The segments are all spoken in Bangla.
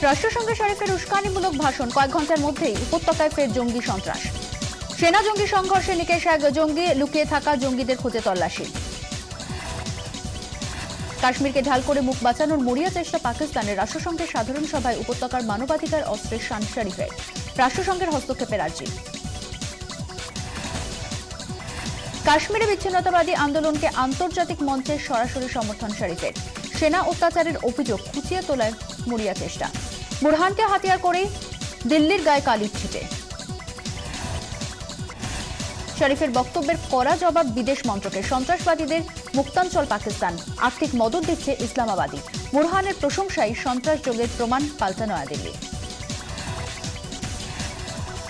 রাষ্ট্রসংঘ শরীফের উস্কানিমূলক ভাষণ, কয়েক ঘন্টার মধ্যেই উপত্যকায় ফের জঙ্গি সন্ত্রাস। সেনা জঙ্গি সংঘর্ষে নিকেশ এক জঙ্গি, লুকিয়ে থাকা জঙ্গিদের খোঁজে তল্লাশি। কাশ্মীরকে ঢাল করে মুখ বাঁচানোর মরিয়া চেষ্টা পাকিস্তানের। রাষ্ট্রসংঘের সাধারণ সভায় উপত্যকার মানবাধিকার অস্ত্রের শান শরীফের, রাষ্ট্রসংঘের হস্তক্ষেপের আর্জি। কাশ্মীরে বিচ্ছিন্নতাবাদী আন্দোলনকে আন্তর্জাতিক মঞ্চের সরাসরি সমর্থন শরীফের। সেনা অত্যাচারের অভিযোগ খুঁচিয়ে তোলার মরিয়া চেষ্টা। বুরহানকে হাতিয়ার করে দিল্লির গায়ে কালির ছিটে। শরীফের বক্তব্যের কড়া জবাব বিদেশ মন্ত্রকের। সন্ত্রাসবাদীদের মুক্তাঞ্চল পাকিস্তান, আর্থিক মদত দিচ্ছে ইসলামাবাদী। বুরহানের প্রশংসায় সন্ত্রাস যোগের প্রমাণ পাল্টা নয়াদিল্লি।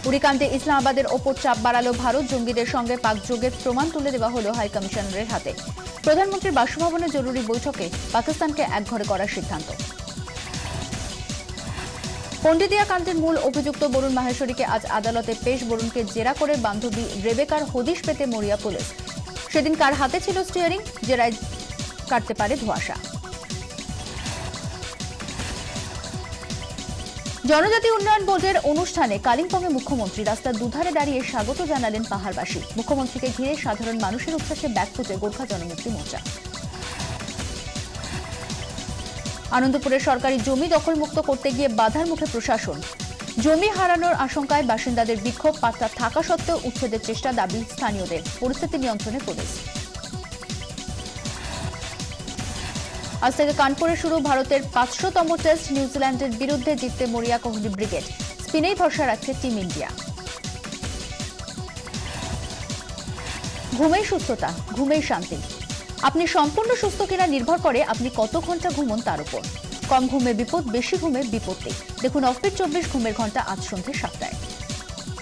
উরিকান্তে ইসলামাবাদের ওপর চাপ বাড়ালো ভারত। জঙ্গিদের সঙ্গে পাক যোগের প্রমাণ তুলে দেওয়া হলো হাই কমিশনারের হাতে। প্রধানমন্ত্রীর বাসভবনে জরুরি বৈঠকে পাকিস্তানকে একঘরে করার সিদ্ধান্ত। পণ্ডিতিয়া কাণ্ডের মূল অভিযুক্ত বরুণ মাহেশ্বরীকে আজ আদালতে পেশ। বরুণকে জেরা করে বান্ধবী রেবেকার হদিশ পেতে মরিয়া পুলিশ। সেদিন কার হাতে ছিল স্টিয়ারিং, জেরায় কাটতে পারে ধোঁয়াশা। জনজাতি উন্নয়ন বোর্ডের অনুষ্ঠানে কালিম্পংয়ে মুখ্যমন্ত্রী রাস্তার দুধারে দাঁড়িয়ে স্বাগত জানালেন পাহাড়বাসী। মুখ্যমন্ত্রীকে ঘিরে সাধারণ মানুষের উচ্ছ্বাসে ব্যাকফুটে গোর্খা জনমুক্তি মোর্চা। আনন্দপুরের সরকারি জমি দখলমুক্ত করতে গিয়ে বাধার মুখে প্রশাসন। জমি হারানোর আশঙ্কায় বাসিন্দাদের বিক্ষোভ, পাট্টা থাকা সত্ত্বেও উচ্ছেদের চেষ্টা, দাবি স্থানীয়দের। পরিস্থিতি নিয়ন্ত্রণে পুলিশ। আজ থেকে কানপুরে শুরু ভারতের ৫০০তম টেস্ট। নিউজিল্যান্ডের বিরুদ্ধে জিততে মরিয়া কোহলি ব্রিগেড। স্পিনেই ভরসা রাখছে টিম ইন্ডিয়া। ঘুমেই সুস্থতা, ঘুমেই শান্তি। আপনি সম্পূর্ণ সুস্থ কিনা নির্ভর করে আপনি কত ঘন্টা ঘুমন তার উপর। কম ঘুমে বিপদ, বেশি ঘুমে বিপত্তি। দেখুন অফবিট ২৪ ঘুমের ঘন্টা আজ সন্ধ্যে ৭টায়।